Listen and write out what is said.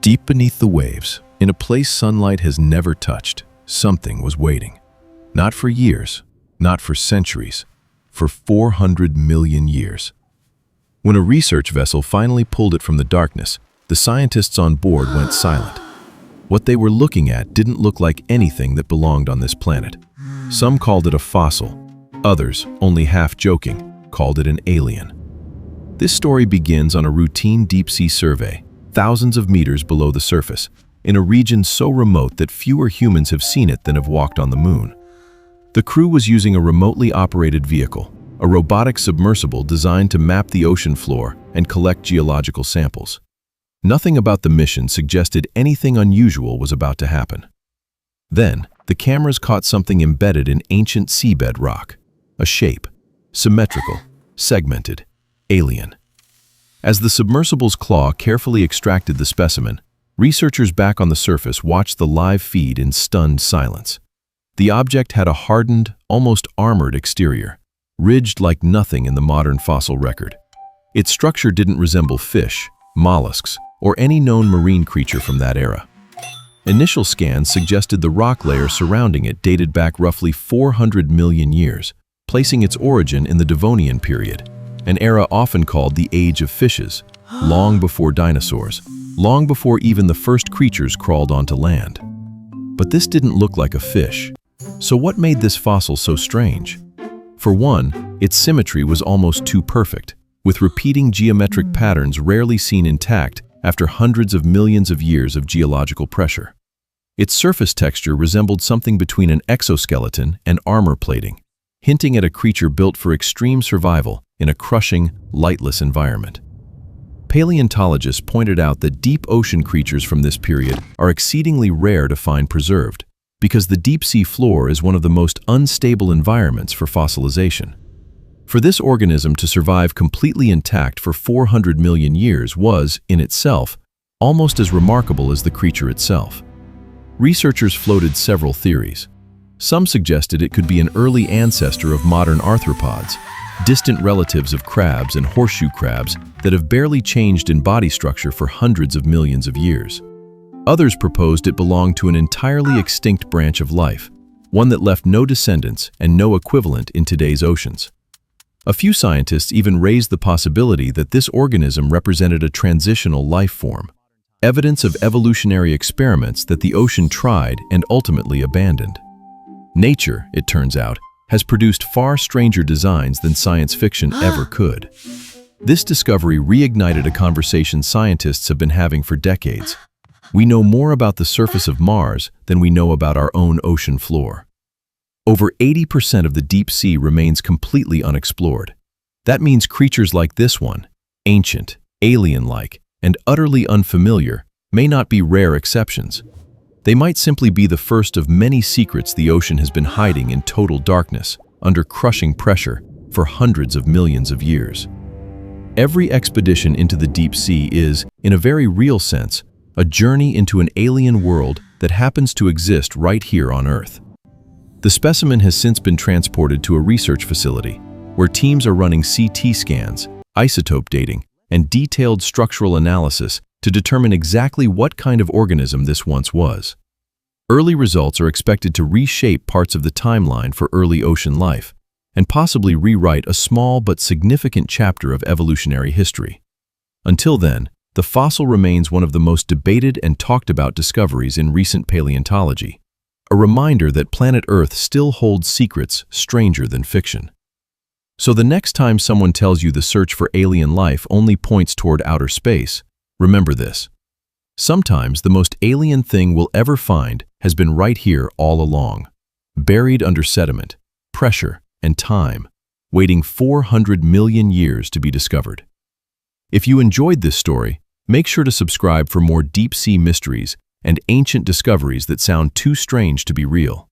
Deep beneath the waves, in a place sunlight has never touched, something was waiting. Not for years, not for centuries, for 400 million years. When a research vessel finally pulled it from the darkness, the scientists on board went silent. What they were looking at didn't look like anything that belonged on this planet. Some called it a fossil. Others, only half joking, called it an alien. This story begins on a routine deep-sea survey, thousands of meters below the surface, in a region so remote that fewer humans have seen it than have walked on the moon. The crew was using a remotely operated vehicle, a robotic submersible designed to map the ocean floor and collect geological samples. Nothing about the mission suggested anything unusual was about to happen. Then, the cameras caught something embedded in ancient seabed rock, a shape, symmetrical, segmented, alien. As the submersible's claw carefully extracted the specimen, researchers back on the surface watched the live feed in stunned silence. The object had a hardened, almost armored exterior, ridged like nothing in the modern fossil record. Its structure didn't resemble fish, mollusks, or any known marine creature from that era. Initial scans suggested the rock layer surrounding it dated back roughly 400 million years, placing its origin in the Devonian Period, an era often called the Age of Fishes, long before dinosaurs, long before even the first creatures crawled onto land. But this didn't look like a fish. So what made this fossil so strange? For one, its symmetry was almost too perfect, with repeating geometric patterns rarely seen intact after hundreds of millions of years of geological pressure. Its surface texture resembled something between an exoskeleton and armor plating, hinting at a creature built for extreme survival in a crushing, lightless environment. Paleontologists pointed out that deep ocean creatures from this period are exceedingly rare to find preserved, because the deep-sea floor is one of the most unstable environments for fossilization. For this organism to survive completely intact for 400 million years was, in itself, almost as remarkable as the creature itself. Researchers floated several theories. Some suggested it could be an early ancestor of modern arthropods, distant relatives of crabs and horseshoe crabs that have barely changed in body structure for hundreds of millions of years. Others proposed it belonged to an entirely extinct branch of life, one that left no descendants and no equivalent in today's oceans. A few scientists even raised the possibility that this organism represented a transitional life form, evidence of evolutionary experiments that the ocean tried and ultimately abandoned. Nature, it turns out, has produced far stranger designs than science fiction ever could. This discovery reignited a conversation scientists have been having for decades. We know more about the surface of Mars than we know about our own ocean floor. Over 80% of the deep sea remains completely unexplored. That means creatures like this one, ancient, alien-like, and utterly unfamiliar, may not be rare exceptions. They might simply be the first of many secrets the ocean has been hiding in total darkness, under crushing pressure, for hundreds of millions of years. Every expedition into the deep sea is, in a very real sense, a journey into an alien world that happens to exist right here on Earth. The specimen has since been transported to a research facility, where teams are running CT scans, isotope dating, and detailed structural analysis to determine exactly what kind of organism this once was. Early results are expected to reshape parts of the timeline for early ocean life, and possibly rewrite a small but significant chapter of evolutionary history. Until then, the fossil remains one of the most debated and talked about discoveries in recent paleontology, a reminder that planet Earth still holds secrets stranger than fiction. So the next time someone tells you the search for alien life only points toward outer space, remember this. Sometimes the most alien thing we'll ever find has been right here all along, buried under sediment, pressure, and time, waiting 400 million years to be discovered. If you enjoyed this story, make sure to subscribe for more deep-sea mysteries and ancient discoveries that sound too strange to be real.